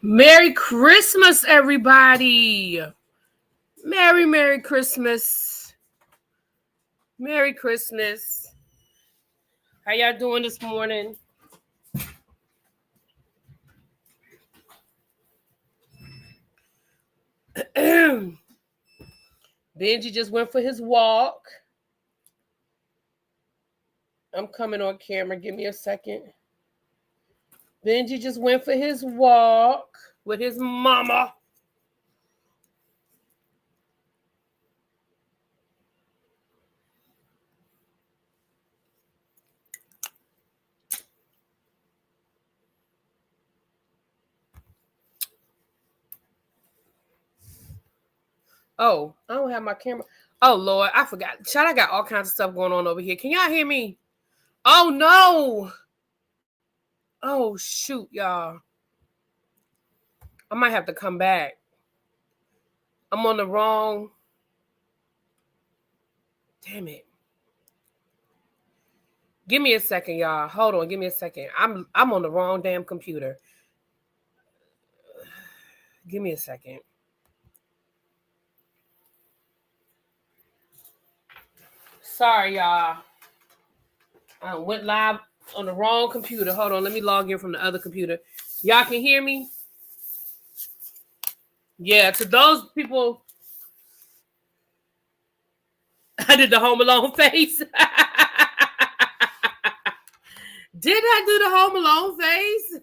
Merry Christmas, everybody. Merry Christmas. Merry Christmas. How y'all doing this morning? Benji just went for his walk. I'm coming on camera. Give me a second. Benji just went for his walk with his mama. Oh, I don't have my camera. Oh, Lord, I forgot. Child, I got all kinds of stuff going on over here. Can y'all hear me? Oh, no. Oh, shoot, y'all. I might have to come back. I'm on the wrong. Damn it. Give me a second, y'all. Hold on. Give me a second. I'm on the wrong damn computer. Give me a second. Sorry, y'all. I went live on the wrong computer. Hold on. Let me log in from the other computer. Y'all can hear me? Yeah, to those people, I did the Home Alone face. Did I do the Home Alone face?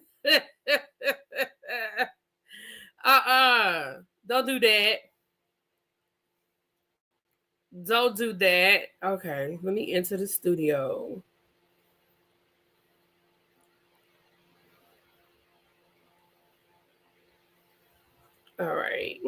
Don't do that. Don't do that. Okay, let me enter the studio. All right.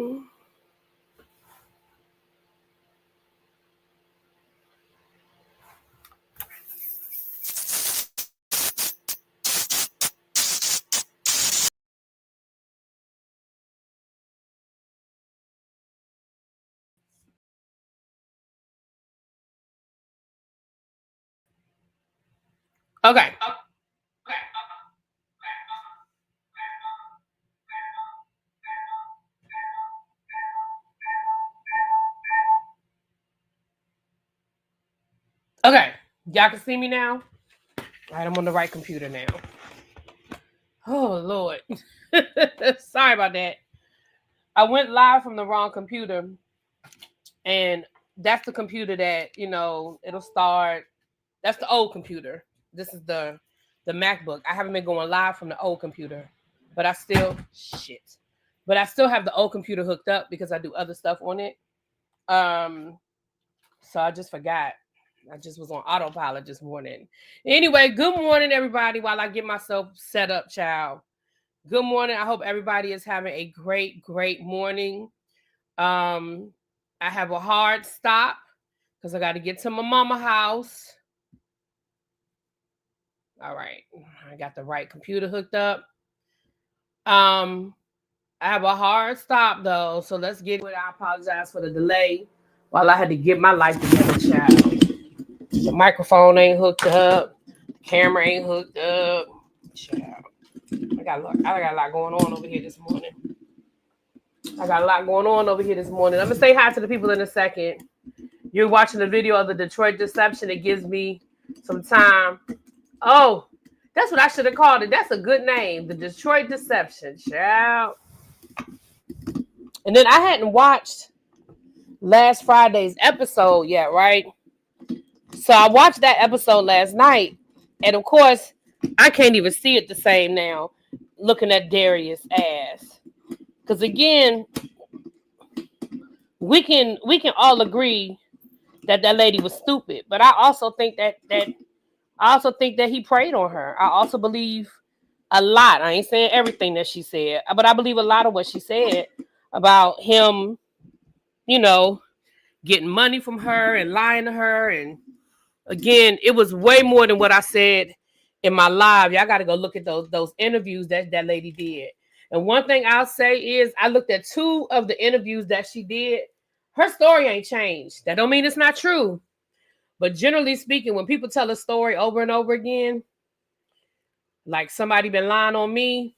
Okay. Okay. Y'all can see me now? All right, I'm on the right computer now. Oh, Lord. Sorry about that. I went live from the wrong computer. And that's the computer that, it'll start. That's the old computer. This is the MacBook. I haven't been going live from the old computer. But I still have the old computer hooked up because I do other stuff on it. So I just forgot. I just was on autopilot this morning. Anyway, good morning, everybody, while I get myself set up, child. Good morning. I hope everybody is having a great, great morning. I have a hard stop because I got to get to my mama house. All right. I got the right computer hooked up. I have a hard stop, though, so let's get it. I apologize for the delay while I had to get my life together, child. The microphone ain't hooked up. The camera ain't hooked up. Child. I got a lot going on over here this morning. I'm going to say hi to the people in a second. You're watching the video of the Detroit Deception. It gives me some time. Oh, that's what I should have called it. That's a good name. The Detroit Deception, child. And then I hadn't watched last Friday's episode yet, right? So I watched that episode last night. And of course, I can't even see it the same now, looking at Darius' ass. Because again, we can all agree that lady was stupid. But I also think that he preyed on her. I also believe a lot. I ain't saying everything that she said, but I believe a lot of what she said about him, getting money from her and lying to her. And again, it was way more than what I said in my live. Y'all got to go look at those interviews that lady did. And one thing I'll say is I looked at 2 of the interviews that she did. Her story ain't changed. That don't mean it's not true. But generally speaking, when people tell a story over and over again, like somebody been lying on me,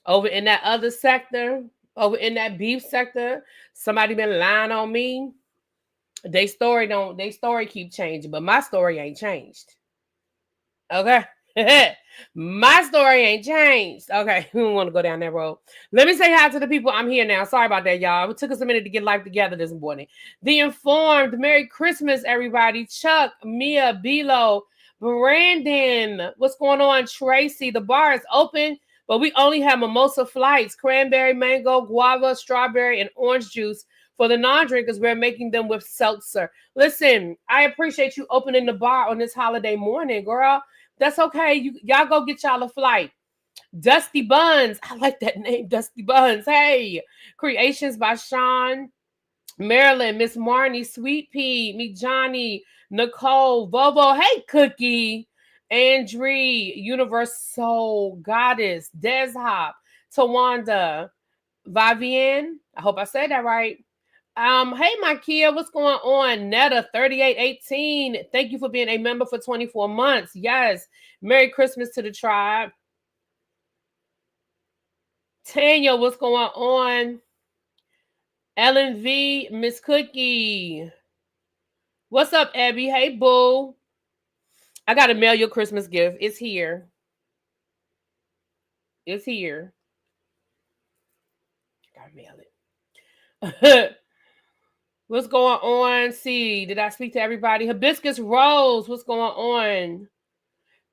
Over in that other sector, over in that beef sector, somebody been lying on me. They story keep changing, but my story ain't changed. Okay. My story ain't changed. Okay, we don't want to go down that road. Let me say hi to the people. I'm here now. Sorry about that, y'all. It took us a minute to get life together this morning. The Informed, Merry Christmas, everybody. Chuck, Mia, Bilo, Brandon. What's going on, Tracy? The bar is open, but we only have mimosa flights, cranberry, mango, guava, strawberry, and orange juice. For the non-drinkers, we're making them with seltzer. Listen, I appreciate you opening the bar on this holiday morning, girl. That's okay. Y'all go get y'all a flight. Dusty Buns. I like that name, Dusty Buns. Hey. Creations by Sean, Marilyn, Miss Marnie, Sweet Pea, Me Johnny, Nicole, Vovo. Hey, Cookie. Andre, Universal Goddess, Des Hop, Tawanda, Vivian. I hope I said that right. Hey, my Kia, what's going on? Netta 3818. Thank you for being a member for 24 months. Yes. Merry Christmas to the tribe. Tanya, what's going on? Ellen V, Miss Cookie. What's up, Abby? Hey, boo. I gotta mail your Christmas gift. It's here. It's here. Gotta mail it. What's going on? See, did I speak to everybody? Hibiscus Rose, what's going on?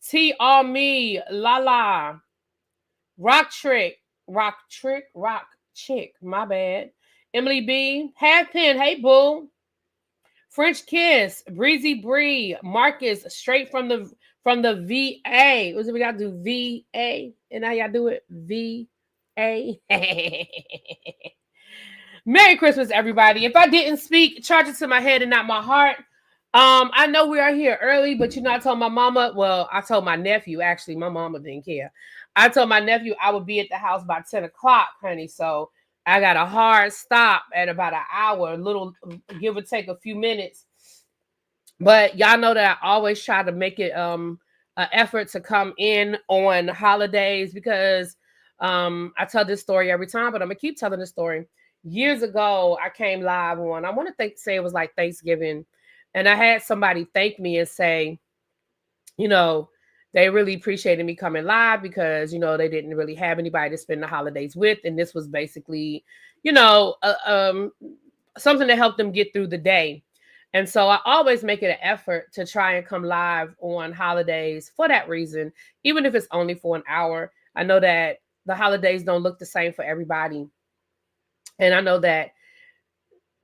T All Me, Lala, Rock Chick, my bad. Emily B, Half Pin, hey boo. French Kiss, Breezy Bree, Marcus, straight from the VA. What's it we gotta do? VA. And now y'all do it. VA. Merry Christmas, everybody. If I didn't speak, charge it to my head and not my heart. I know we are here early, but I told my mama, I told my nephew, actually, my mama didn't care. I told my nephew I would be at the house by 10 o'clock, honey. So I got a hard stop at about an hour, a little, give or take a few minutes. But y'all know that I always try to make it an effort to come in on holidays because I tell this story every time, but I'm going to keep telling this story. Years ago, I came live on, I want to say it was like Thanksgiving, and I had somebody thank me and say, they really appreciated me coming live because, they didn't really have anybody to spend the holidays with. And this was basically, something to help them get through the day. And so I always make it an effort to try and come live on holidays for that reason, even if it's only for an hour. I know that the holidays don't look the same for everybody. And I know that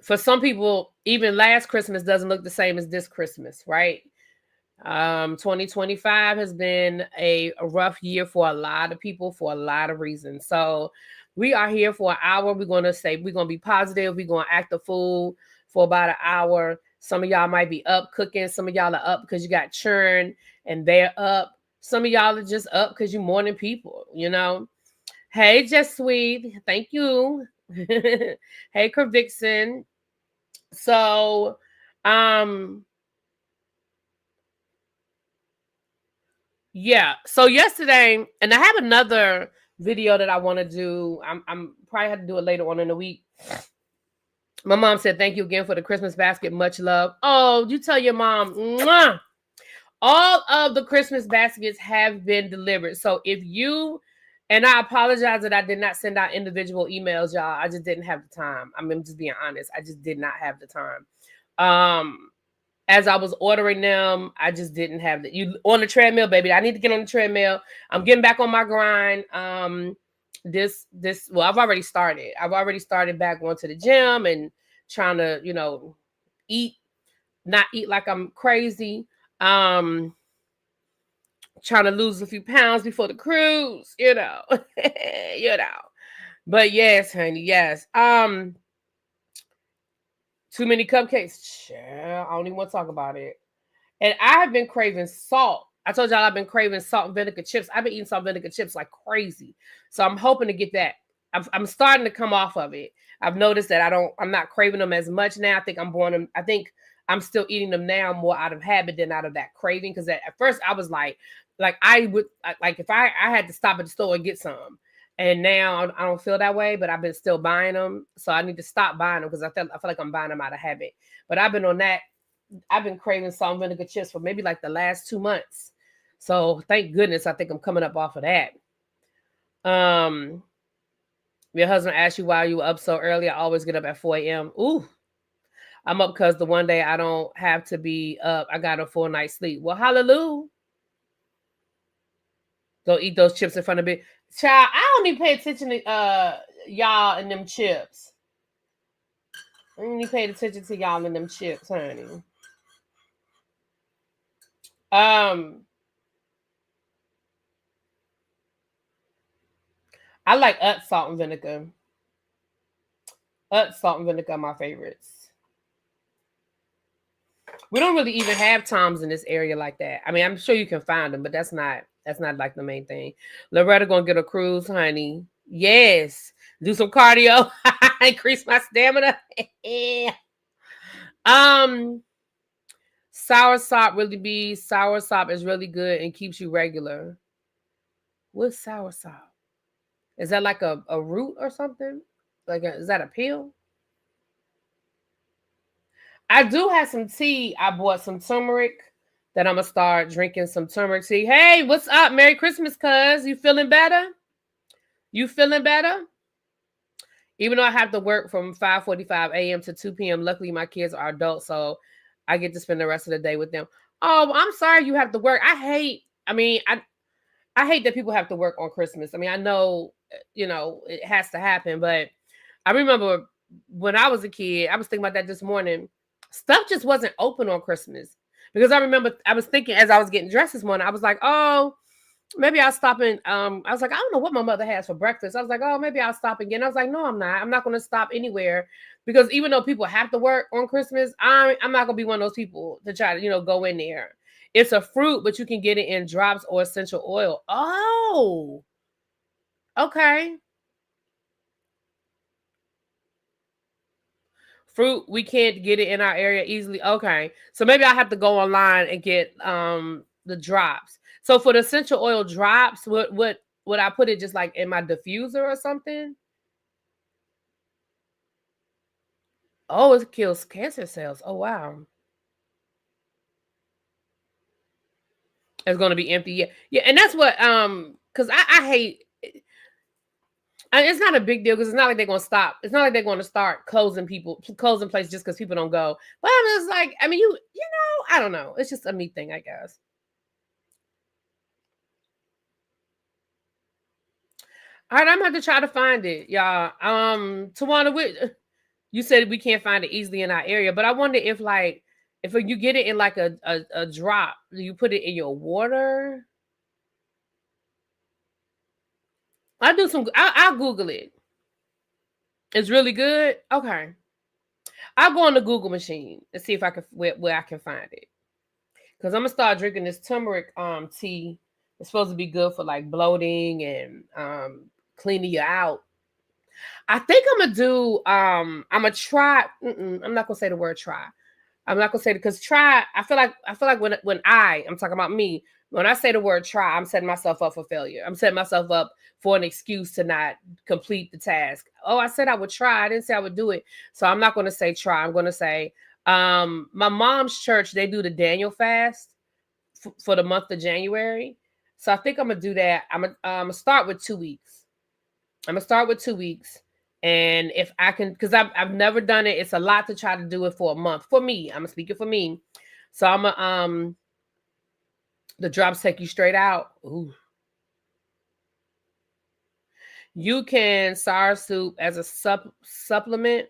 for some people, even last Christmas doesn't look the same as this Christmas, right? 2025 has been a rough year for a lot of people for a lot of reasons. So we are here for an hour. We're going to be positive. We're going to act a fool for about an hour. Some of y'all might be up cooking. Some of y'all are up because you got churn and they're up. Some of y'all are just up because you're morning people, Hey, Just Sweet. Thank you. Hey, Kervixen. So, yeah. So yesterday, and I have another video that I want to do. I'm probably have to do it later on in the week. My mom said, thank you again for the Christmas basket. Much love. Oh, you tell your mom. Mwah! All of the Christmas baskets have been delivered. So if you, and I apologize that I did not send out individual emails, y'all. I just didn't have the time. I'm just being honest. I just did not have the time. As I was ordering them, I just didn't have you on the treadmill, baby. I need to get on the treadmill. I'm getting back on my grind. I've already started. I've already started back going to the gym and trying to, not eat like I'm crazy. Trying to lose a few pounds before the cruise, But yes, honey, yes. Too many cupcakes. I don't even want to talk about it. And I have been craving salt. I told y'all I've been craving salt and vinegar chips. I've been eating salt and vinegar chips like crazy. So I'm hoping to get that. I'm starting to come off of it. I've noticed that I'm not craving them as much now. I think I'm still eating them now more out of habit than out of that craving. Because at first I was like I would, if I had to stop at the store and get some. And now I don't feel that way, but I've been still buying them. So I need to stop buying them because I feel like I'm buying them out of habit. But I've been on that. I've been craving salt and vinegar chips for maybe like the last 2 months. So thank goodness I think I'm coming up off of that. Your husband asked you why you were up so early. I always get up at 4 a.m. Ooh, I'm up because the one day I don't have to be up, I got a full night's sleep. Well, hallelujah. Go eat those chips in front of me. Child, I don't even pay attention to y'all and them chips. I don't even pay attention to y'all and them chips, honey. I like salt and vinegar. Salt and vinegar are my favorites. We don't really even have Toms in this area like that. I mean, I'm sure you can find them, but that's not like the main thing. Loretta gonna get a cruise, honey. Yes. Do some cardio. Increase my stamina. Sour sop is really good and keeps you regular. What's sour sop? Is that like a root or something? Is that a pill? I do have some tea. I bought some turmeric that I'm gonna start drinking some turmeric tea. Hey, what's up? Merry Christmas, cuz. You feeling better? You feeling better? Even though I have to work from 5:45 a.m. to 2 p.m. Luckily, my kids are adults, so I get to spend the rest of the day with them. Oh, I'm sorry you have to work. I hate that people have to work on Christmas. I mean, I know, it has to happen, but I remember when I was a kid, I was thinking about that this morning. Stuff just wasn't open on Christmas because I remember I was thinking as I was getting dressed this morning, I was like, oh, maybe I'll stop and I was like, I don't know what my mother has for breakfast. I was like, oh, maybe I'll stop again. I was like, no, I'm not. I'm not going to stop anywhere because even though people have to work on Christmas, I'm not going to be one of those people to try to, go in there. It's a fruit, but you can get it in drops or essential oil. Oh, okay. Fruit, we can't get it in our area easily. Okay. So maybe I have to go online and get the drops. So for the essential oil drops, would I put it just like in my diffuser or something? Oh, it kills cancer cells. Oh wow. It's gonna be empty. Yeah. Yeah, and that's what because I hate it's not a big deal because it's not like they're gonna stop. It's not like they're gonna start closing places just because people don't go. But I'm just like, I mean, I don't know. It's just a me thing, I guess. All right, I'm gonna have to try to find it, y'all. Tawana, you said we can't find it easily in our area, but I wonder if you get it in like a drop, do you put it in your water? I'll Google it. It's really good. Okay. I'll go on the Google machine and see if I can where I can find it. Because I'm gonna start drinking this turmeric tea. It's supposed to be good for like bloating and cleaning you out. I think I'm gonna do I'm gonna try. I'm not gonna say the word try. I'm not gonna say it because try. I feel like when I'm talking about me, when I say the word try, I'm setting myself up for failure. I'm setting myself up for an excuse to not complete the task. Oh, I said I would try. I didn't say I would do it. So I'm not gonna say try. I'm gonna say my mom's church, they do the Daniel fast for the month of January. So I think I'm gonna do that. I'm gonna start with 2 weeks. I'm gonna start with 2 weeks. And if I can, because I've never done it, it's a lot to try to do it for a month. For me, I'm speaking for me. So I'm the drops take you straight out. Ooh. You can sour soup as a supplement.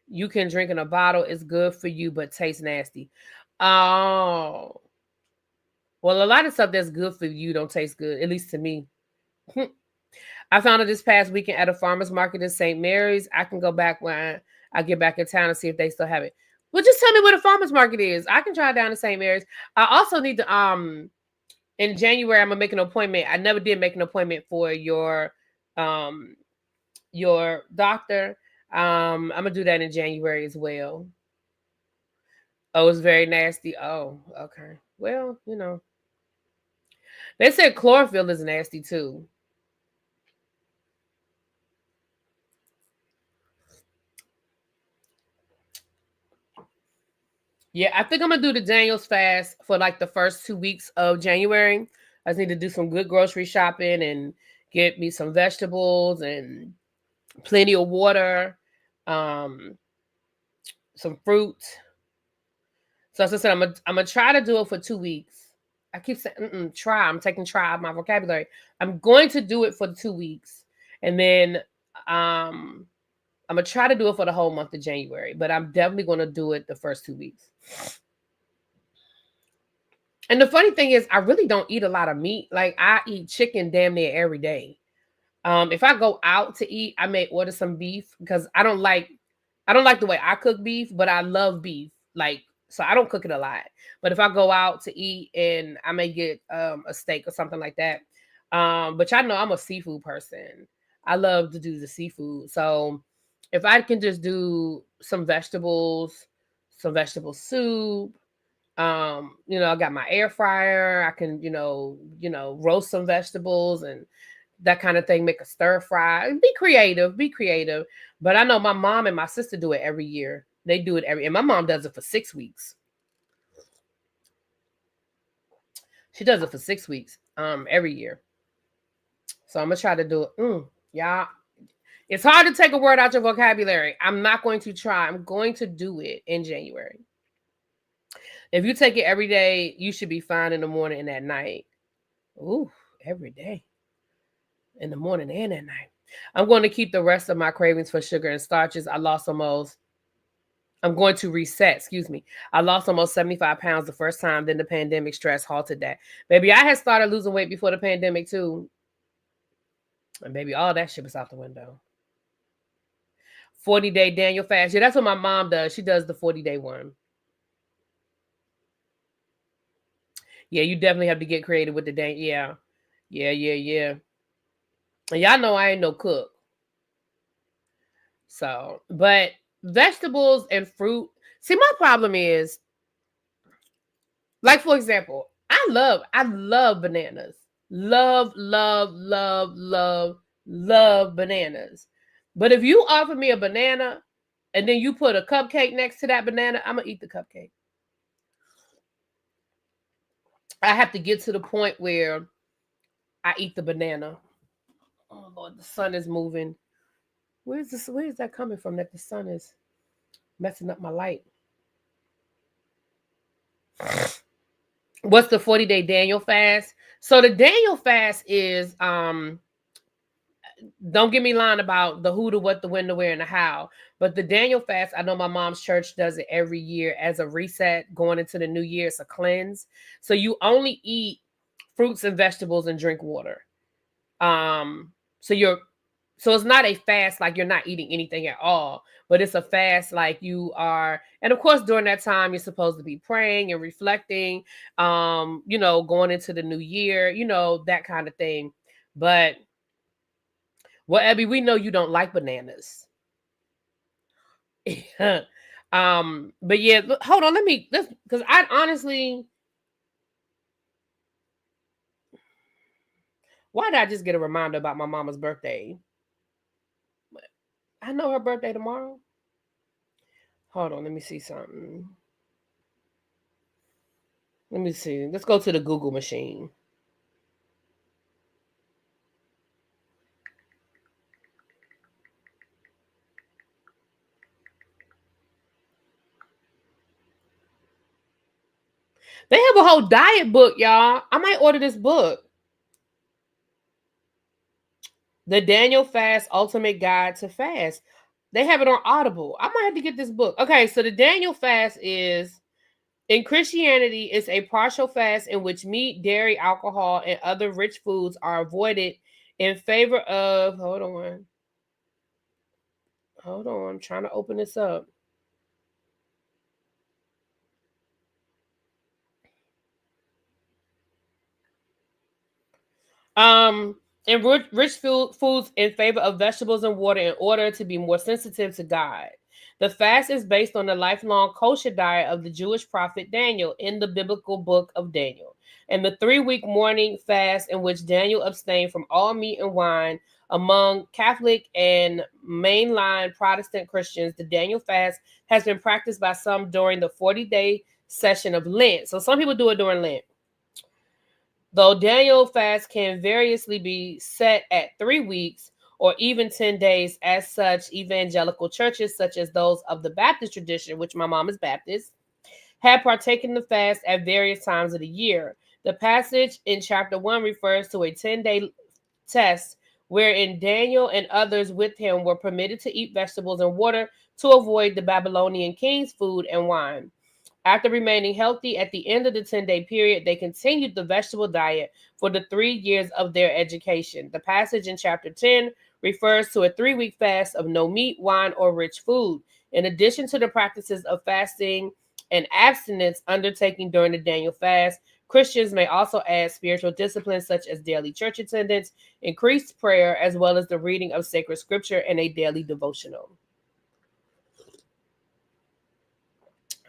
You can drink in a bottle. It's good for you, but tastes nasty. Oh, well, a lot of stuff that's good for you don't taste good, at least to me. I found it this past weekend at a farmer's market in St. Mary's. I can go back when I get back in town and see if they still have it. Well, just tell me where the farmer's market is. I can try down to St. Mary's. I also need to in January I'm gonna make an appointment. I never did make an appointment for your doctor. I'm gonna do that in January as well. Oh, it's very nasty. Oh, okay. Well, they said chlorophyll is nasty too. Yeah, I think I'm gonna do the Daniel's fast for like the first 2 weeks of January. I just need to do some good grocery shopping and get me some vegetables and plenty of water, um, some fruit. So as I said, I'm gonna try to do it for 2 weeks. I keep saying try. I'm taking try out of my vocabulary. I'm going to do it for the 2 weeks, and then um, I'm gonna try to do it for the whole month of January. But I'm definitely gonna do it the first 2 weeks. And the funny thing is, I really don't eat a lot of meat. Like I eat chicken damn near every day. If I go out to eat, I may order some beef because I don't like the way I cook beef, but I love beef. Like, so I don't cook it a lot. But if I go out to eat and I may get a steak or something like that. But y'all know I'm a seafood person. I love to do the seafood. So if I can just do some vegetables, some vegetable soup, I got my air fryer. I can, roast some vegetables and that kind of thing, make a stir fry. Be creative, be creative. But I know my mom and my sister do it every year. They do it and my mom does it for 6 weeks. She does it for 6 weeks, every year. So I'm gonna try to do it. Yeah. It's hard to take a word out your vocabulary. I'm not going to try. I'm going to do it in January. If you take it every day, you should be fine in the morning and at night. Ooh, every day. In the morning and at night. I'm going to keep the rest of my cravings for sugar and starches. I'm going to reset, excuse me. I lost almost 75 pounds the first time, then the pandemic stress halted that. Baby, I had started losing weight before the pandemic too. And baby, all that shit was out the window. 40-day Daniel fast. Yeah, that's what my mom does. She does the 40-day one. Yeah, you definitely have to get creative with the day. Yeah. Yeah. And y'all know I ain't no cook. So, but vegetables and fruit. See, my problem is, like, for example, I love bananas. Love bananas. But if you offer me a banana and then you put a cupcake next to that banana, I'm going to eat the cupcake. I have to get to the point where I eat the banana. Oh, Lord, the sun is moving. Where is that coming from that the sun is messing up my light? What's the 40-day Daniel fast? So the Daniel fast is don't get me lying about the who, the what, the when, the where, and the how. But the Daniel fast, I know my mom's church does it every year as a reset going into the new year. It's a cleanse. So you only eat fruits and vegetables and drink water. So it's not a fast like you're not eating anything at all, but it's a fast like you are. And of course, during that time, you're supposed to be praying and reflecting, going into the new year, that kind of thing. But well, Abby, we know you don't like bananas. But yeah, hold on, because I honestly, why did I just get a reminder about my mama's birthday? I know her birthday tomorrow. Hold on, let me see something. Let me see. Let's go to the Google machine. They have a whole diet book, y'all. I might order this book. The Daniel Fast Ultimate Guide to Fast. They have it on Audible. I might have to get this book. Okay, so the Daniel Fast is, in Christianity, it's a partial fast in which meat, dairy, alcohol, and other rich foods are avoided in favor of, hold on, I'm trying to open this up. And rich foods in favor of vegetables and water in order to be more sensitive to God. The fast is based on the lifelong kosher diet of the Jewish prophet Daniel in the biblical book of Daniel, and the 3-week morning fast in which Daniel abstained from all meat and wine Among Catholic and mainline Protestant Christians, the Daniel fast has been practiced by some during the 40-day session of Lent. So some people do it during Lent. Though Daniel fast can variously be set at 3 weeks or even 10 days, as such, evangelical churches such as those of the Baptist tradition, which my mom is Baptist, have partaken in the fast at various times of the year. The passage in chapter 1 refers to a 10-day test wherein Daniel and others with him were permitted to eat vegetables and water to avoid the Babylonian king's food and wine. After remaining healthy at the end of the 10-day period, they continued the vegetable diet for the 3 years of their education. The passage in chapter 10 refers to a 3-week fast of no meat, wine, or rich food. In addition to the practices of fasting and abstinence undertaken during the Daniel fast, Christians may also add spiritual disciplines such as daily church attendance, increased prayer, as well as the reading of sacred scripture and a daily devotional.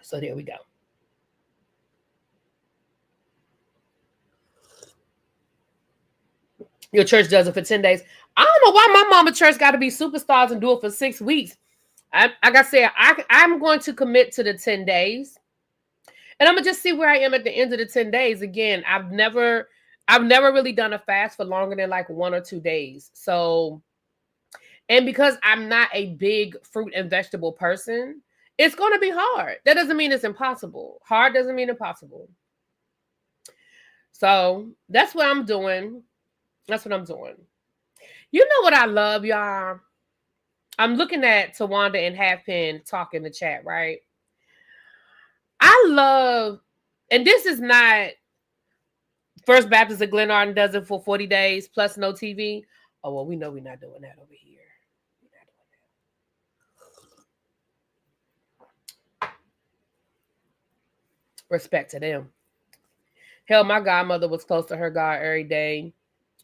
So there we go. Your church does it for 10 days. I don't know why my mama church got to be superstars and do it for 6 weeks. Like I said, I'm going to commit to the 10 days. And I'm going to just see where I am at the end of the 10 days. Again, I've never really done a fast for longer than like 1 or 2 days. So, and because I'm not a big fruit and vegetable person, it's going to be hard. That doesn't mean it's impossible. Hard doesn't mean impossible. So that's what I'm doing. That's what I'm doing. You know what I love, y'all? I'm looking at Tawanda and Halfpen talk in the chat, right? I love, and this is not First Baptist of Glenarden does it for 40 days plus no TV. Oh, well, we know we're not doing that over here. We're not doing that. Respect to them. Hell, my godmother was close to her God every day.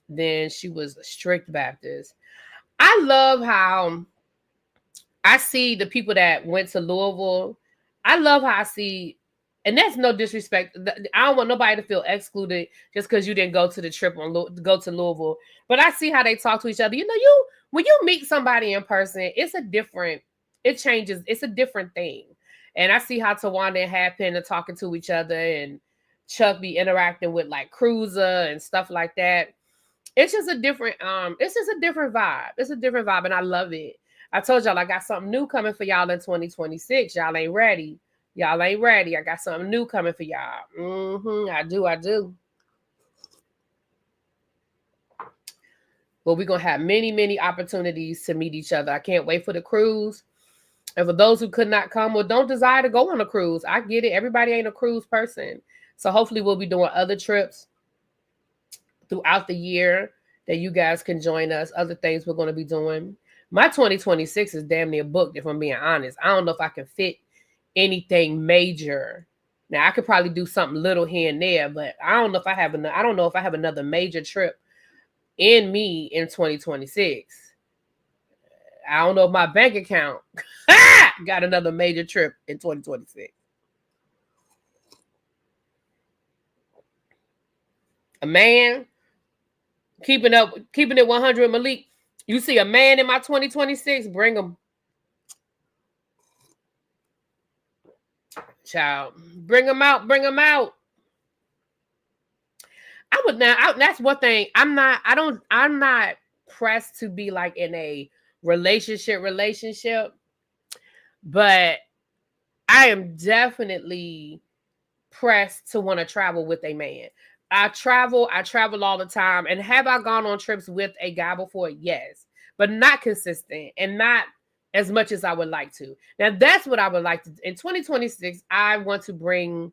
Then she was a strict Baptist. I love how I see the people that went to Louisville. I love how I see, and that's no disrespect. I don't want nobody to feel excluded just because you didn't go to the trip or go to Louisville. But I see how they talk to each other. You know, when you meet somebody in person, it changes. It's a different thing. And I see how Tawanda and Halfpen are talking to each other, and Chuck be interacting with like Cruiser and stuff like that. It's just a different vibe. It's a different vibe, and I love it. I told y'all I got something new coming for y'all in 2026. Y'all ain't ready. I got something new coming for y'all. I do. But we're going to have many, many opportunities to meet each other. I can't wait for the cruise. And for those who could not come or don't desire to go on a cruise, I get it. Everybody ain't a cruise person. So hopefully we'll be doing other trips throughout the year that you guys can join us. Other things we're going to be doing. My 2026 is damn near booked, if I'm being honest. I don't know if I can fit anything major. Now I could probably do something little here and there, but I don't know if I have another major trip in me in 2026. I don't know if my bank account got another major trip in 2026. A man keeping it 100, Malik. You see a man in my 2026, bring him. Child, bring him out. That's one thing. I'm not pressed to be like in a relationship, but I am definitely pressed to want to travel with a man. I travel all the time. And have I gone on trips with a guy before? Yes, but not consistent and not as much as I would like to. Now, that's what I would like to do. In 2026, I want to bring,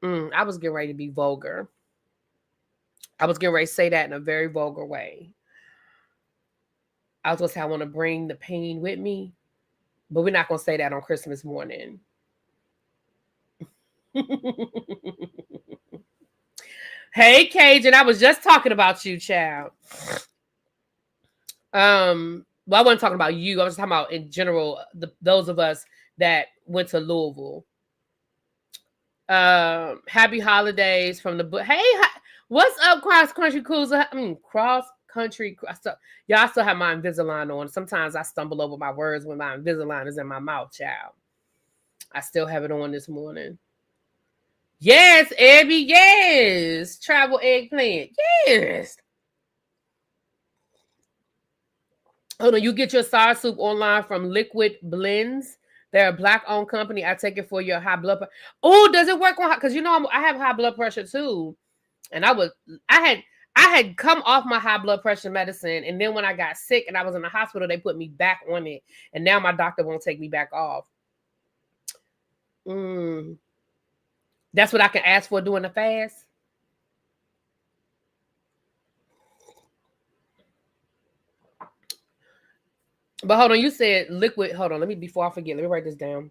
I was getting ready to be vulgar. I was getting ready to say that in a very vulgar way. I was going to say I want to bring the pain with me, but we're not going to say that on Christmas morning. Hey, Cajun, I was just talking about you, child. Well, I wasn't talking about you. I was talking about in general, those of us that went to Louisville. Happy holidays from the book. Hey, what's up, Cross Country Cruiser? Cross country. Y'all still have my Invisalign on. Sometimes I stumble over my words when my Invisalign is in my mouth, child. I still have it on this morning. Yes, Abby, yes. Travel eggplant, yes. Hold on, you get your sour soup online from Liquid Blends. They're a Black-owned company. I take it for your high blood pressure. Oh, does it work on? Because you know I have high blood pressure too, and I had come off my high blood pressure medicine, and then when I got sick and I was in the hospital, they put me back on it, and now my doctor won't take me back off. That's what I can ask for during the fast. But hold on, you said liquid. Hold on, before I forget, let me write this down.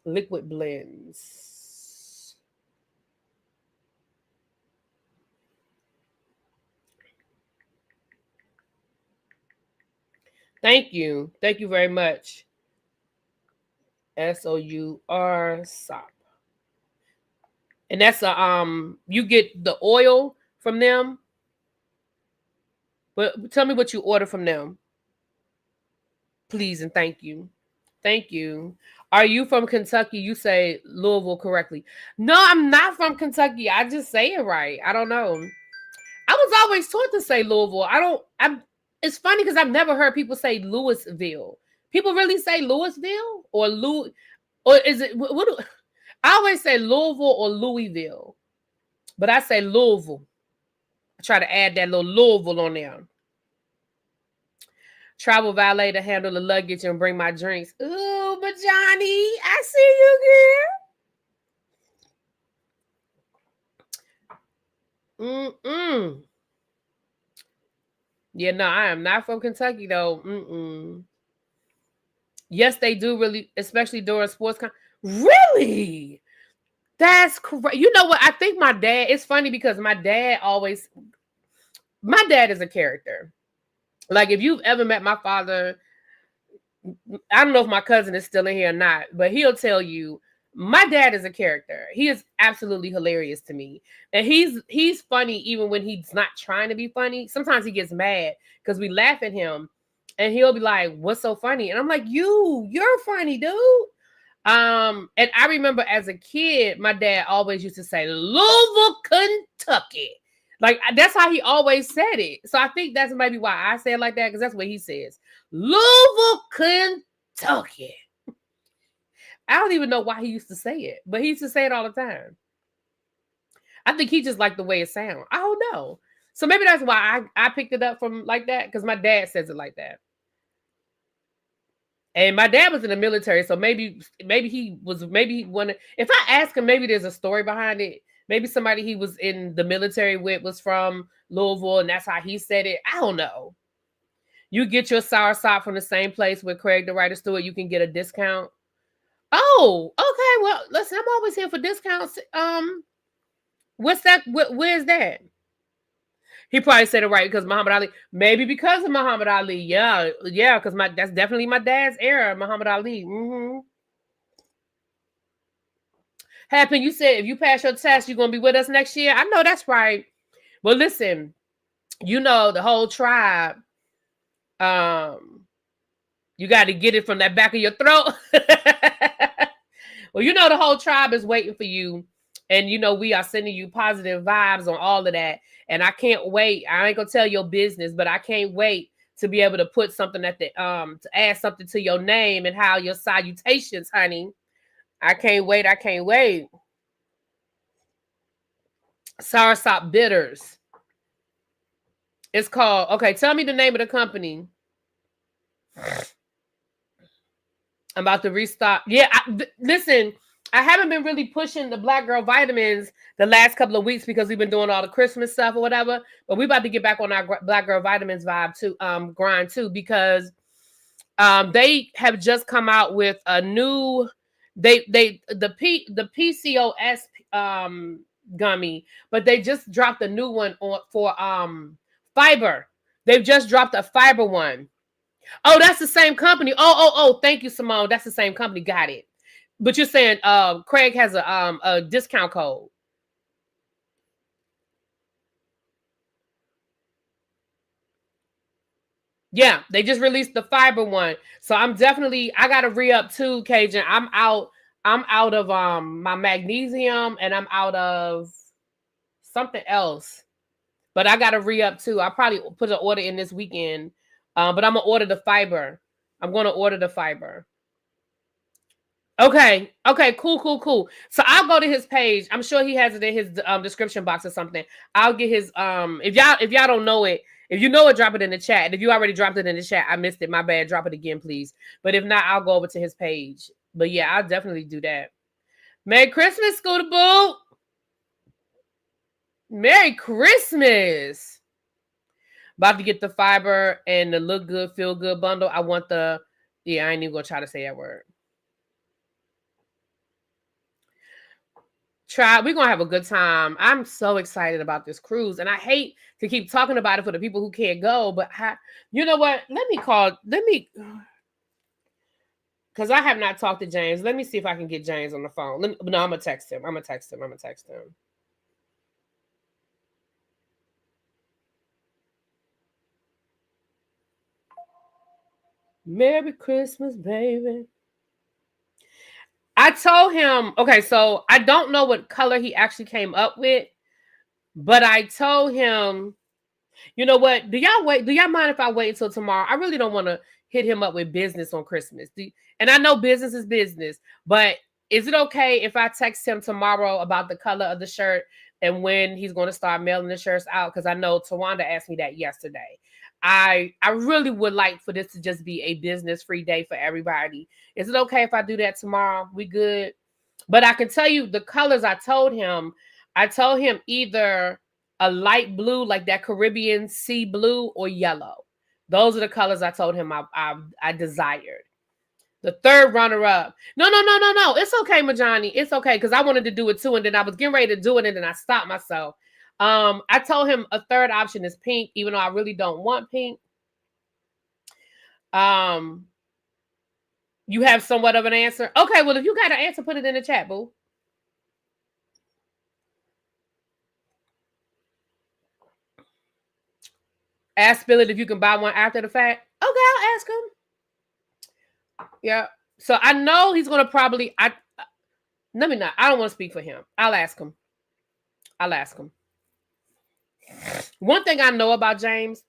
Liquid Blends. Thank you. Thank you very much. SOUR SOP. And that's you get the oil from them. But tell me what you order from them. Please and thank you. Thank you. Are you from Kentucky? You say Louisville correctly. No, I'm not from Kentucky. I just say it right. I don't know. I was always taught to say Louisville. It's funny because I've never heard people say Louisville. People really say Louisville or is it I always say Louisville or Louisville, but I say Louisville. I try to add that little Louisville on there. Travel valet to handle the luggage and bring my drinks. Ooh, but Johnny, I see you, girl. Yeah, no, I am not from Kentucky though. Yes, they do really, especially during sports. Really? That's correct. You know what? I think my dad, it's funny because my dad is a character. Like if you've ever met my father, I don't know if my cousin is still in here or not, but he'll tell you my dad is a character. He is absolutely hilarious to me. And he's funny even when he's not trying to be funny. Sometimes he gets mad because we laugh at him and he'll be like, "What's so funny?" And I'm like, "You're funny, dude." And I remember as a kid, my dad always used to say Louisville, Kentucky. Like that's how he always said it. So I think that's maybe why I say it like that, because that's what he says. Louisville, Kentucky. I don't even know why he used to say it, but he used to say it all the time. I think he just liked the way it sounds. I don't know. So maybe that's why I picked it up from like that, because my dad says it like that. And my dad was in the military, so maybe he wanted. If I ask him, maybe there's a story behind it. Maybe somebody he was in the military with was from Louisville, and that's how he said it. I don't know. You get your sour sop from the same place with Craig the Writer Stewart, you can get a discount. Oh, okay. Well, listen, I'm always here for discounts. What's that? Where's that? He probably said it right because Muhammad Ali. Maybe because of Muhammad Ali. Yeah, because that's definitely my dad's era, Muhammad Ali. Happen, you said if you pass your test, you're gonna be with us next year. I know that's right. Well, listen, you know the whole tribe. You got to get it from that back of your throat. Well, you know the whole tribe is waiting for you, and you know we are sending you positive vibes on all of that. And I can't wait. I ain't gonna tell your business, but I can't wait to be able to put something at the to add something to your name and how your salutations, honey. I can't wait. I can't wait. Soursop Bitters. It's called. Okay, tell me the name of the company. I'm about to restock. Yeah, listen, I haven't been really pushing the Black Girl Vitamins the last couple of weeks because we've been doing all the Christmas stuff or whatever. But we about to get back on our Black Girl Vitamins vibe too, grind too, because they have just come out with a new the PCOS gummy, but they just dropped a new one for fiber. They've just dropped a fiber one. Oh, that's the same company. Oh, thank you, Simone. That's the same company. Got it. But you're saying Craig has a discount code. Yeah, they just released the fiber one. So I gotta re-up too, Cajun. I'm out of my magnesium and I'm out of something else. But I gotta re-up too. I'll probably put an order in this weekend. But I'm gonna order the fiber. I'm gonna order the fiber. Okay. Okay. Cool. So I'll go to his page. I'm sure he has it in his description box or something. I'll get his if y'all don't know it, if you know it, drop it in the chat. And if you already dropped it in the chat, I missed it. My bad. Drop it again, please. But if not, I'll go over to his page. But yeah, I'll definitely do that. Merry Christmas, Scooter Boo. Merry Christmas. About to get the fiber and the look good, feel good bundle. I want I ain't even gonna try to say that word. We're gonna have a good time. I'm so excited about this cruise, and I hate to keep talking about it for the people who can't go, but you know what? Because I have not talked to James. Let me see if I can get James on the phone. No, I'm gonna text him. Merry Christmas, baby. I told him, okay, so I don't know what color he actually came up with, but I told him, you know what? Do y'all mind if I wait until tomorrow? I really don't want to hit him up with business on Christmas. And I know business is business, but is it okay if I text him tomorrow about the color of the shirt and when he's going to start mailing the shirts out? Because I know Tawanda asked me that yesterday. I really would like for this to just be a business-free day for everybody. Is it okay if I do that tomorrow? We good? But I can tell you the colors I told him either a light blue, like that Caribbean sea blue, or yellow. Those are the colors I told him I desired. The third runner-up. No. It's okay, Majani. It's okay, because I wanted to do it too, and then I was getting ready to do it, and then I stopped myself. I told him a third option is pink, even though I really don't want pink. You have somewhat of an answer? Okay, well, if you got an answer, put it in the chat, boo. Ask Billet if you can buy one after the fact. Okay, I'll ask him. Yeah. So I know he's gonna probably. Let me not. I don't want to speak for him. I'll ask him. One thing I know about James,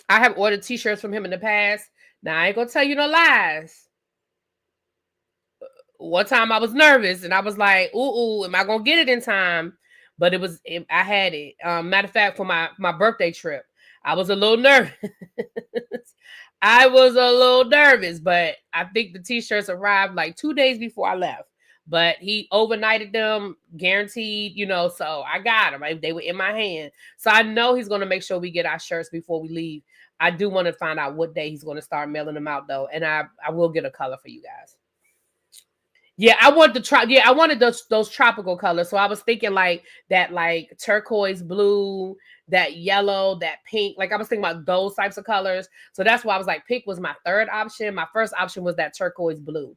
I have ordered t-shirts from him in the past. Now I ain't gonna tell you no lies. One time I was nervous and I was like, ooh, am I gonna get it in time? But I had it. Matter of fact, for my birthday trip, I was a little nervous. But I think the t-shirts arrived like 2 days before I left. But he overnighted them, guaranteed, so I got them. They were in my hand. So I know he's going to make sure we get our shirts before we leave. I do want to find out what day he's going to start mailing them out, though. And I will get a color for you guys. Yeah, I wanted those tropical colors. So I was thinking like that, like turquoise blue, that yellow, that pink. Like I was thinking about those types of colors. So that's why I was like, pink was my third option. My first option was that turquoise blue,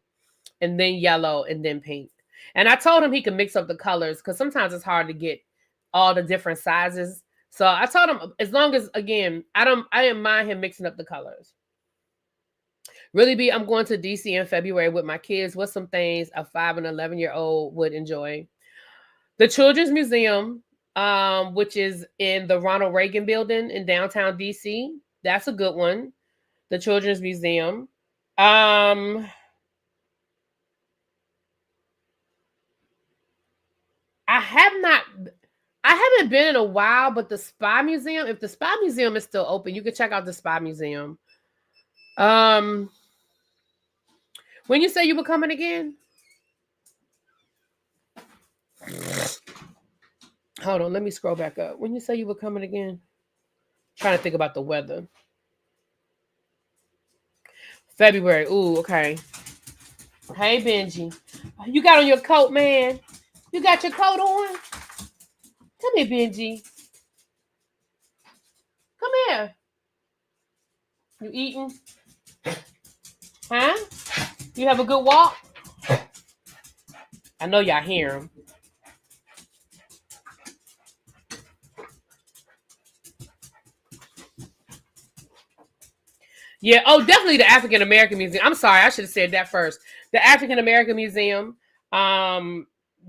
and then yellow, and then pink. And I told him he could mix up the colors because sometimes it's hard to get all the different sizes. So I told him, as long as, again, I didn't mind him mixing up the colors. Really, I'm going to DC in February with my kids. What's some things a 5 and 11-year-old would enjoy? The Children's Museum, which is in the Ronald Reagan building in downtown DC. That's a good one. The Children's Museum. I haven't been in a while, but the Spy Museum, if the Spy Museum is still open, you can check out the Spy Museum. When you say you were coming again? Hold on, let me scroll back up. When you say you were coming again? Trying to think about the weather. February. Ooh, okay. Hey, Benji. You got on your coat, man? You got your coat on? Come here, Benji. Come here. You eating? Huh? You have a good walk? I know y'all hear him. Yeah. Oh, definitely the African American Museum. I'm sorry, I should have said that first. The African American Museum.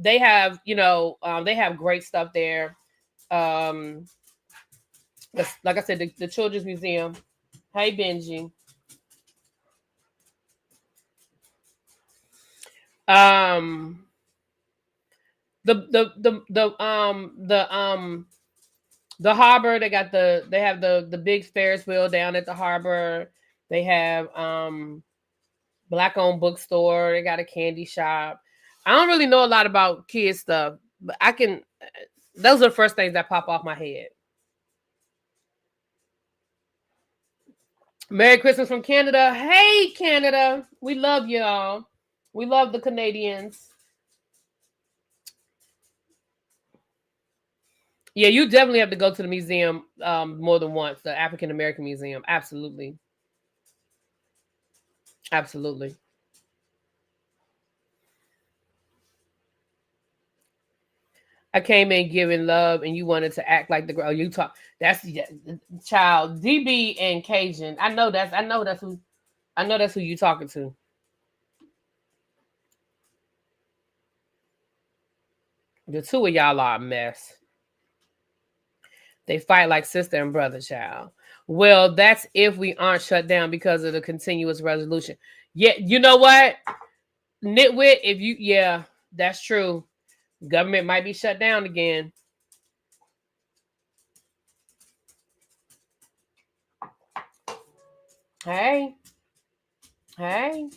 They have, they have great stuff there. Um, like I said, the Children's Museum. Hey, Benji. Um, the harbor. They have the big Ferris wheel down at the harbor. They have black owned bookstore. They got a candy shop. I don't really know a lot about kids stuff, but I can. Those are the first things that pop off my head. Merry Christmas from Canada. Hey, Canada. We love y'all. We love the Canadians. Yeah, you definitely have to go to the museum more than once. The African American Museum. Absolutely. Absolutely. I came in giving love and you wanted to act like the girl. You talk. That's child. DB and Cajun. I know that's who you talking to. The two of y'all are a mess. They fight like sister and brother, child. Well, that's if we aren't shut down because of the continuous resolution. Yeah, you know what? Nitwit, yeah, that's true. Government might be shut down again. Hey. Hey.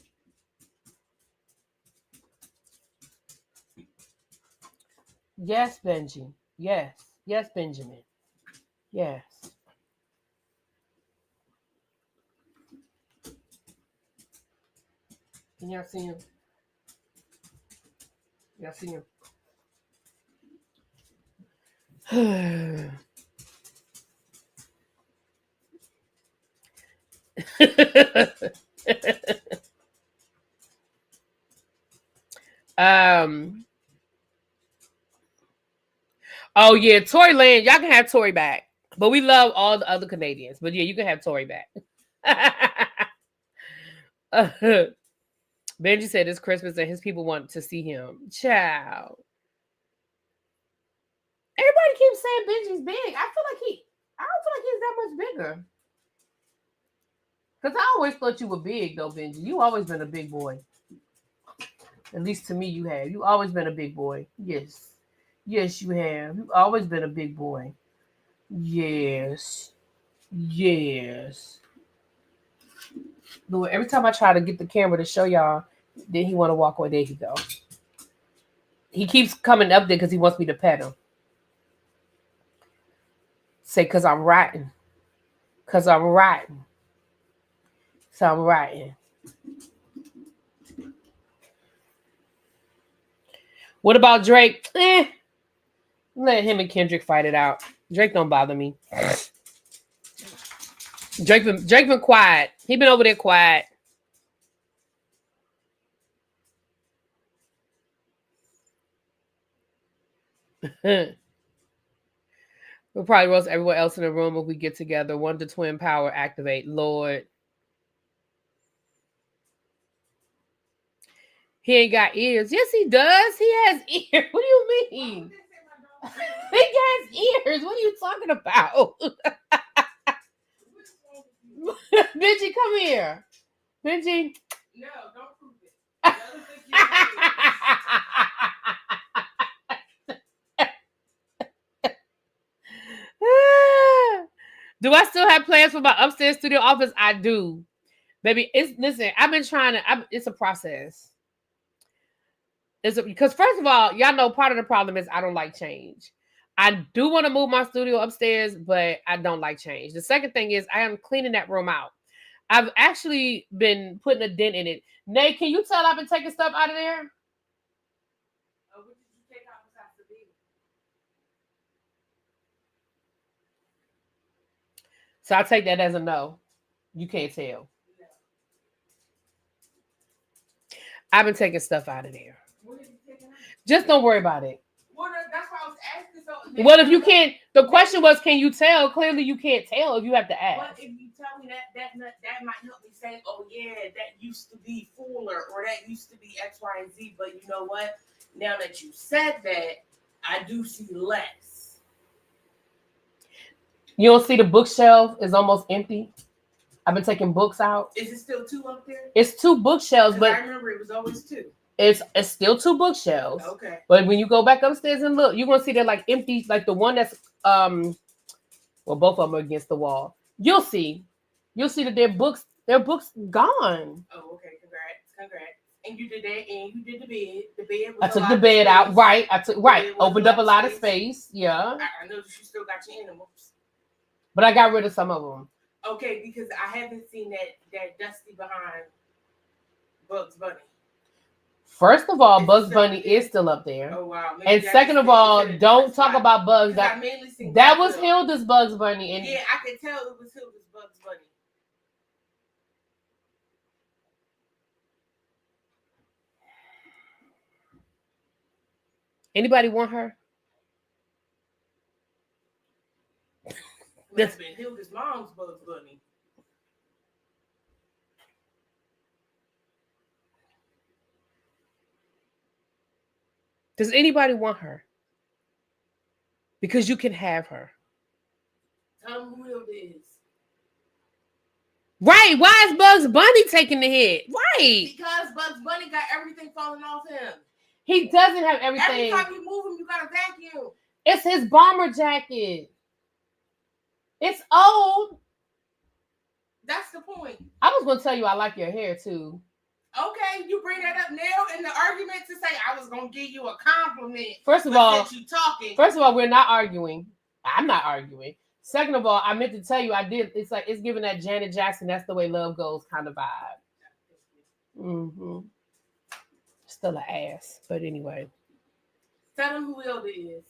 Yes, Benji. Yes. Yes, Benjamin. Yes. Can y'all see him? Y'all see him? um. Oh yeah, Tory Lane. Y'all can have Tory back, but we love all the other Canadians. But yeah, you can have Tory back. Benji said it's Christmas and his people want to see him. Ciao. Everybody keeps saying Benji's big. I don't feel like he's that much bigger. Because I always thought you were big though, Benji. You always been a big boy. At least to me you have. You always been a big boy. Yes. Yes, you have. You've always been a big boy. Yes. Yes. Lord, every time I try to get the camera to show y'all, then he want to walk away. There he go. He keeps coming up there because he wants me to pet him. Say, because I'm writing. Because I'm writing. So I'm writing. What about Drake? Let him and Kendrick fight it out. Drake don't bother me. Drake been quiet. He been over there quiet. We'll probably roast everyone else in the room if we get together. Wonder Twin Power activate. Lord. He ain't got ears. Yes, he does. He has ears. What do you mean? He has ears. What are you talking about? Benji, come here. Benji. No, don't prove it. Do I still have plans for my upstairs studio office? I do. Baby, I've been trying to, it's a process. Because first of all, y'all know part of the problem is I don't like change. I do want to move my studio upstairs, but I don't like change. The second thing is I am cleaning that room out. I've actually been putting a dent in it. Nate, can you tell I've been taking stuff out of there? Oh, what did you take out besides the beam? So I take that as a no. You can't tell. No. I've been taking stuff out of there. What are you taking out? Just don't worry about it. Well, that's why I was asking. So Well, if you can't, the question was, can you tell? Clearly, you can't tell if you have to ask. But if you tell me that might help me say, oh yeah, that used to be Fuller or that used to be X, Y, and Z. But you know what? Now that you said that, I do see less. You don't see the bookshelf is almost empty. I've been taking books out. Is it still 2 up there? It's 2 bookshelves, but I remember it was always 2. It's still 2 bookshelves. Okay. But when you go back upstairs and look, you're gonna see they're like empty, like the one that's well, both of them are against the wall. You'll see that their books gone. Oh, okay. Congrats. And you did that, and you did the bed. The bed was I took the bed out, right? Opened up a lot of space. Yeah. I know that you still got your animals. But I got rid of some of them. Okay, because I haven't seen that dusty behind Bugs Bunny. First of all, Bugs Bunny is still up there. Oh wow! And second of all, don't talk about Bugs. That was Hilda's Bugs Bunny. And yeah, I could tell it was Hilda's Bugs Bunny. Anybody want her? That's been Hilda's mom's Bugs Bunny. Does anybody want her? Because you can have her. Tell them who Hilda is. Right. Why is Bugs Bunny taking the hit? Right. Because Bugs Bunny got everything falling off him. He doesn't have everything. Every time you move him, you got a vacuum. It's his bomber jacket. It's old. That's the point. I was going to tell you I like your hair too. Okay, you bring that up now in the argument to say I was going to give you a compliment. First of all, you talking. First of all, we're not arguing. I'm not arguing. Second of all, I meant to tell you I did. It's like it's giving that Janet Jackson, That's the Way Love Goes kind of vibe. Mm-hmm. Still an ass, but anyway. Tell them who Hilda is,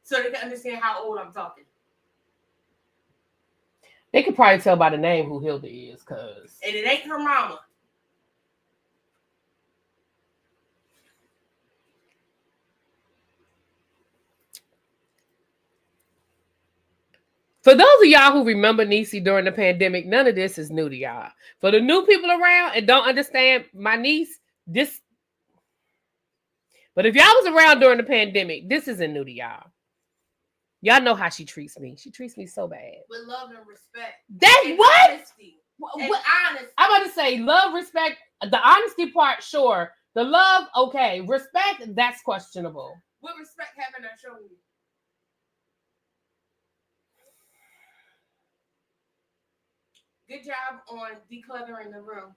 so they can understand how old I'm talking. They could probably tell by the name who Hilda is, and it ain't her mama. For those of y'all who remember Niecy during the pandemic, none of this is new to y'all. For the new people around and don't understand my niece, this. But if y'all was around during the pandemic, this isn't new to y'all. Y'all know how she treats me. She treats me so bad. With love and respect. That's and what? Honesty. And honesty. I'm about to say love, respect. The honesty part, sure. The love, okay. Respect, that's questionable. What respect haven't I shown you? Good job on decluttering the room.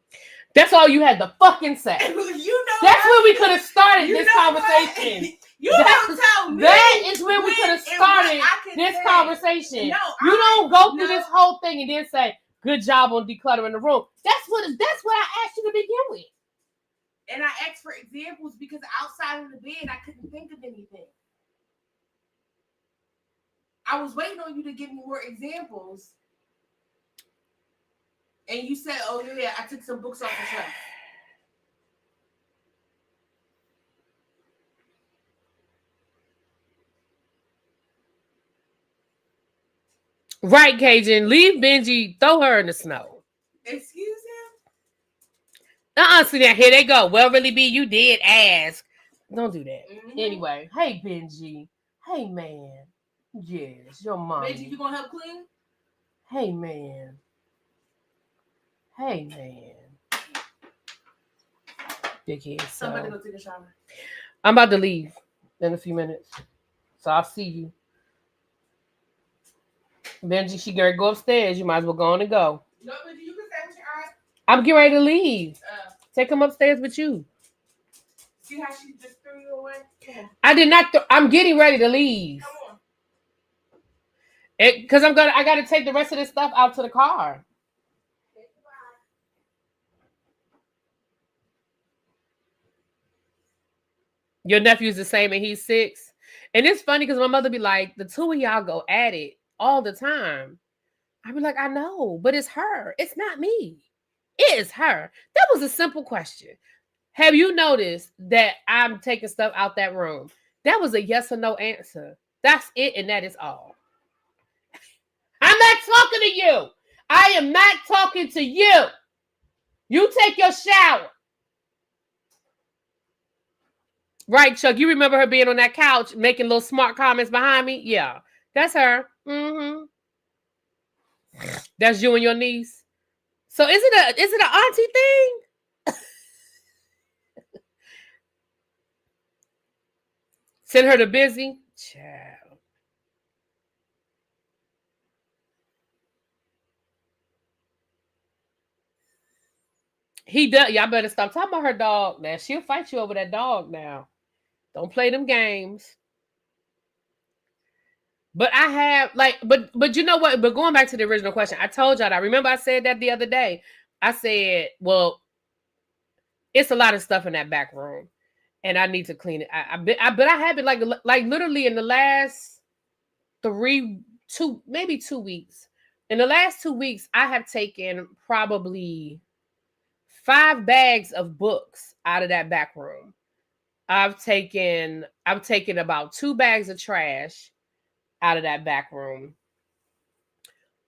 That's all you had to fucking say. You know that's where we could have started this conversation. You don't tell me. That is where we could have started this conversation. No, you don't go through this whole thing and then say, good job on decluttering the room. That's what I asked you to begin with. And I asked for examples because outside of the bed, I couldn't think of anything. I was waiting on you to give me more examples. And you said, oh, yeah, I took some books off the shelf. Right, Cajun. Leave Benji. Throw her in the snow. Excuse him? See that. Here they go. Well, really, B, you did ask. Don't do that. Mm-hmm. Anyway, hey, Benji. Hey, man. Yes, your mom. Benji, you gonna help clean? Hey, man. Hey, man. Big head. Somebody go take a shower. I'm about to leave in a few minutes. So I'll see you. Benji, she gonna go upstairs. You might as well go on and go. No, Benji, you can stay with your aunt. I'm getting ready to leave. Take him upstairs with you. See how she just threw you away? I did not. I'm getting ready to leave. Come on. Because I gotta take the rest of this stuff out to the car. Your nephew's the same and he's 6. And it's funny because my mother be like, the two of y'all go at it all the time. I be like, I know, but it's her. It's not me. It is her. That was a simple question. Have you noticed that I'm taking stuff out that room? That was a yes or no answer. That's it, and that is all. I'm not talking to you. I am not talking to you. You take your shower. Right, Chuck? You remember her being on that couch making little smart comments behind me? Yeah, that's her. Mm-hmm. That's you and your niece. So is it an auntie thing? Send her to busy. Child. He does. Y'all better stop talking about her dog. Now she'll fight you over that dog now. Don't play them games. But I have but you know what? But going back to the original question, I told y'all that. I remember I said that the other day. I said, well, it's a lot of stuff in that back room, and I need to clean it. But I have been like literally in the last 2 weeks. In the last 2 weeks, I have taken probably 5 bags of books out of that back room. I've taken about 2 bags of trash out of that back room.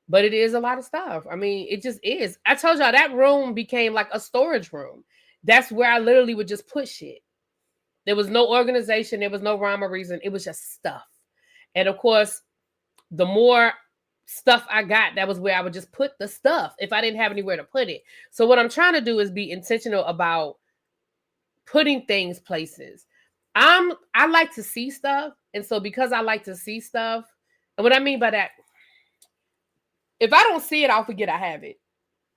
But it is a lot of stuff. I mean, it just is. I told y'all that room became like a storage room. That's where I literally would just put shit. There was no organization. There was no rhyme or reason. It was just stuff. And of course, the more stuff I got, that was where I would just put the stuff if I didn't have anywhere to put it. So what I'm trying to do is be intentional about putting things places. I like to see stuff. And so because I like to see stuff, and what I mean by that, if I don't see it, I'll forget I have it.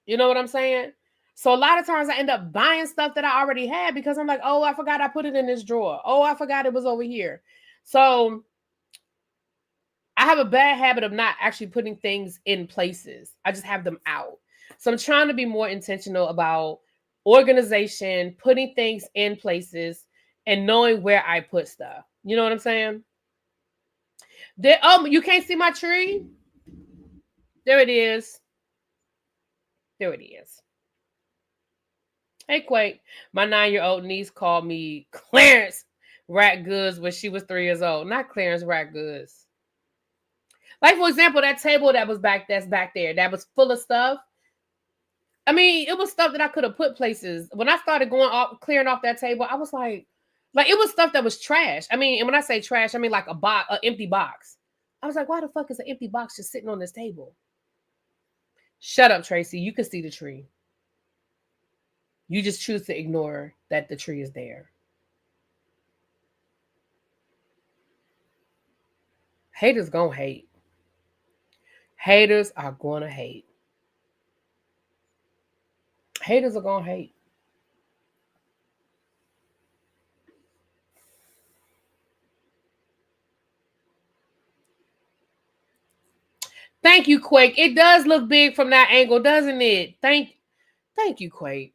You know what I'm saying? So a lot of times I end up buying stuff that I already had because I'm like, oh, I forgot I put it in this drawer. Oh, I forgot it was over here. So I have a bad habit of not actually putting things in places. I just have them out. So I'm trying to be more intentional about organization, putting things in places, and knowing where I put stuff. You know what I'm saying? You can't see my tree? There it is. There it is. Hey, Quake. My 9-year-old niece called me Clarence Rat Goods when she was 3 years old. Not Clarence Rat Goods. Like, for example, that table that's back there, that was full of stuff. I mean, it was stuff that I could have put places. When I started clearing off that table, I was like it was stuff that was trash. I mean, and when I say trash, I mean like an empty box. I was like, why the fuck is an empty box just sitting on this table? Shut up, Tracy. You can see the tree. You just choose to ignore that the tree is there. Haters gonna hate. Haters are gonna hate. Haters are gonna hate. Thank you, Quake. It does look big from that angle, doesn't it? Thank you, Quake.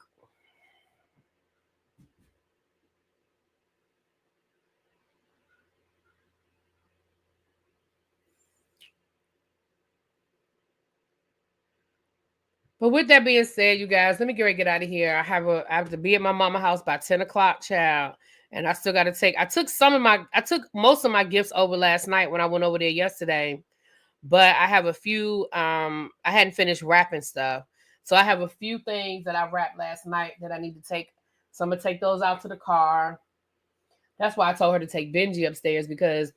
But with that being said, you guys, let me get out of here. I have to be at my mama's house by 10 o'clock, child. And I still got to I took most of my gifts over last night when I went over there yesterday. But I have a few, I hadn't finished wrapping stuff. So I have a few things that I wrapped last night that I need to take. So I'm going to take those out to the car. That's why I told her to take Benji upstairs, because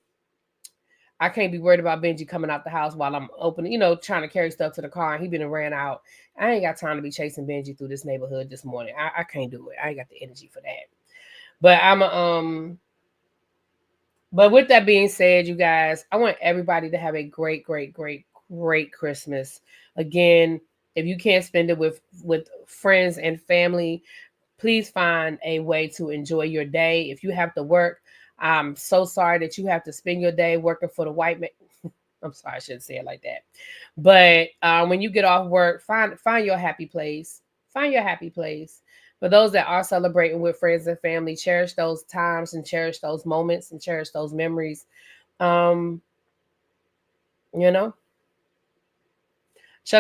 I can't be worried about Benji coming out the house while I'm opening, trying to carry stuff to the car. And he been and ran out. I ain't got time to be chasing Benji through this neighborhood this morning. I can't do it. I ain't got the energy for that. But but with that being said, you guys, I want everybody to have a great, great, great, great Christmas. Again, if you can't spend it with friends and family, please find a way to enjoy your day. If you have to work, I'm so sorry that you have to spend your day working for the white man. I'm sorry, I shouldn't say it like that. But when you get off work, find your happy place. Find your happy place. For those that are celebrating with friends and family, cherish those times and cherish those moments and cherish those memories. Chuck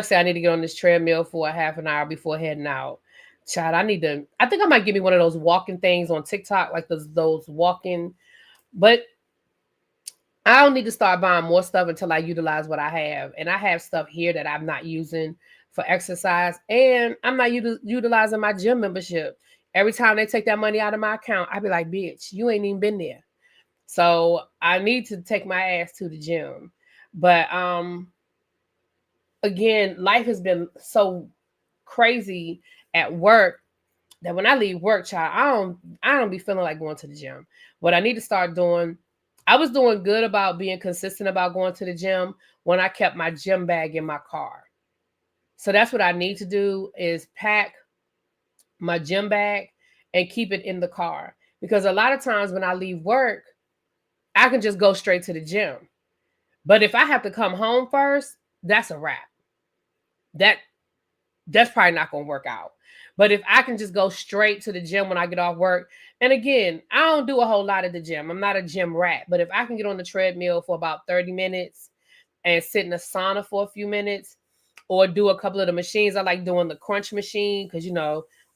said I need to get on this treadmill for a half an hour before heading out. Child, I think I might give me one of those walking things on TikTok, like those walking. But I don't need to start buying more stuff until I utilize what I have. And I have stuff here that I'm not using for exercise. And I'm not utilizing my gym membership. Every time they take that money out of my account, I be like, bitch, you ain't even been there. So I need to take my ass to the gym. But again, life has been so crazy at work that when I leave work, child, I don't be feeling like going to the gym. What I need to start doing, I was doing good about being consistent about going to the gym when I kept my gym bag in my car. So that's what I need to do is pack my gym bag and keep it in the car. Because a lot of times when I leave work, I can just go straight to the gym. But if I have to come home first, that's a wrap. That's probably not going to work out. But if I can just go straight to the gym when I get off work, and again, I don't do a whole lot at the gym. I'm not a gym rat, but if I can get on the treadmill for about 30 minutes and sit in a sauna for a few minutes or do a couple of the machines, I like doing the crunch machine because,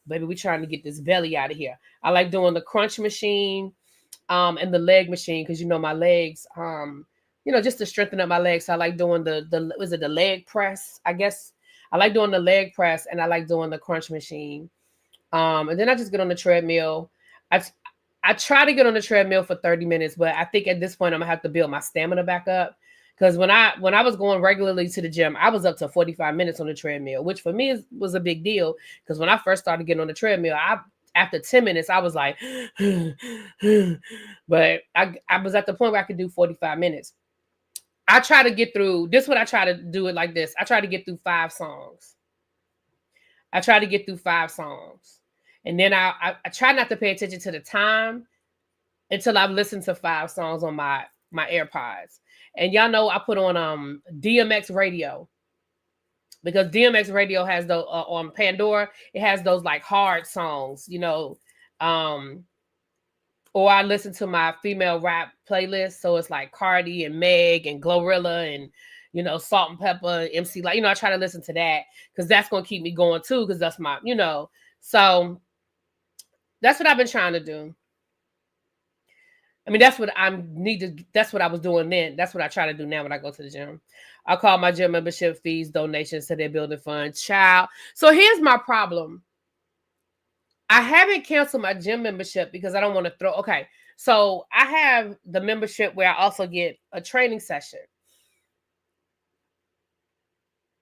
baby, we're trying to get this belly out of here. I like doing the crunch machine and the leg machine because, my legs, just to strengthen up my legs. So I like doing the leg press, I guess. I like doing the leg press and I like doing the crunch machine. And then I just get on the treadmill. I try to get on the treadmill for 30 minutes, but I think at this point I'm gonna have to build my stamina back up. Because when I was going regularly to the gym, I was up to 45 minutes on the treadmill, which for me was a big deal. Because when I first started getting on the treadmill, after 10 minutes, I was like, but I was at the point where I could do 45 minutes. I try to get through this. What I try to do it like this. I try to get through 5 songs. And then I try not to pay attention to the time until I've listened to 5 songs on my AirPods. And y'all know I put on DMX radio because DMX radio has the on Pandora. It has those like hard songs, or I listen to my female rap playlist. So it's like Cardi and Meg and Glorilla and, Salt and Pepper, MC. Like, I try to listen to that because that's going to keep me going too. Because that's my, so that's what I've been trying to do. I mean, that's what I was doing then. That's what I try to do now when I go to the gym. I call my gym membership fees donations to their building fund. Child. So here's my problem. I haven't canceled my gym membership because I don't want to okay. So I have the membership where I also get a training session.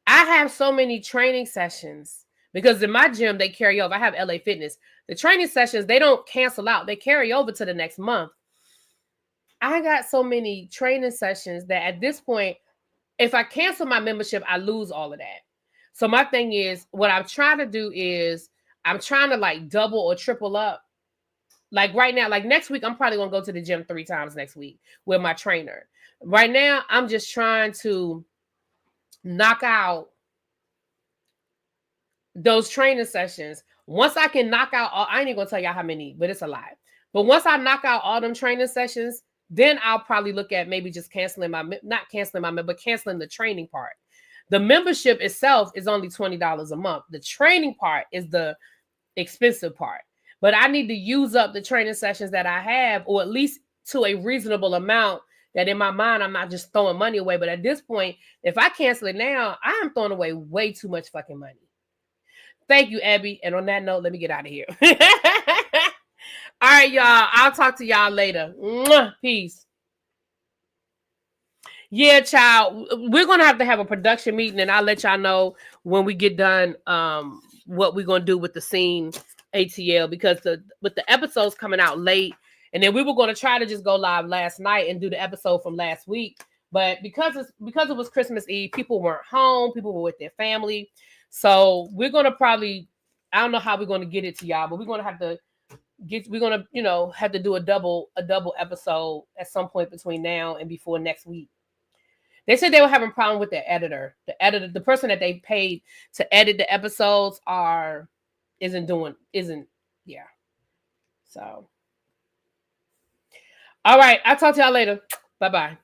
I have so many training sessions because in my gym, they carry over. I have LA Fitness. The training sessions, they don't cancel out. They carry over to the next month. I got so many training sessions that at this point, if I cancel my membership, I lose all of that. So my thing is, what I'm trying to do is I'm trying to like double or triple up. Like right now, like next week, I'm probably going to go to the gym 3 times next week with my trainer. Right now, I'm just trying to knock out those training sessions. Once I can knock out, I ain't even going to tell y'all how many, but it's a lot. But once I knock out all them training sessions, then I'll probably look at maybe just canceling but canceling the training part. The membership itself is only $20 a month. The training part is the expensive part. But I need to use up the training sessions that I have, or at least to a reasonable amount that in my mind, I'm not just throwing money away. But at this point, if I cancel it now, I am throwing away way too much fucking money. Thank you, Abby. And on that note, let me get out of here. All right, y'all. I'll talk to y'all later. Peace. Yeah, child. We're going to have a production meeting, and I'll let y'all know when we get done what we're going to do with the scene ATL, because with the episodes coming out late, and then we were going to try to just go live last night and do the episode from last week. But because it was Christmas Eve, people weren't home. People were with their family. So we're going to probably, I don't know how we're going to get it to y'all, but we're going to have to have to do a double episode at some point between now and before next week. They said they were having a problem with the editor. The person that they paid to edit the episodes isn't. So, all right. I'll talk to y'all later. Bye-bye.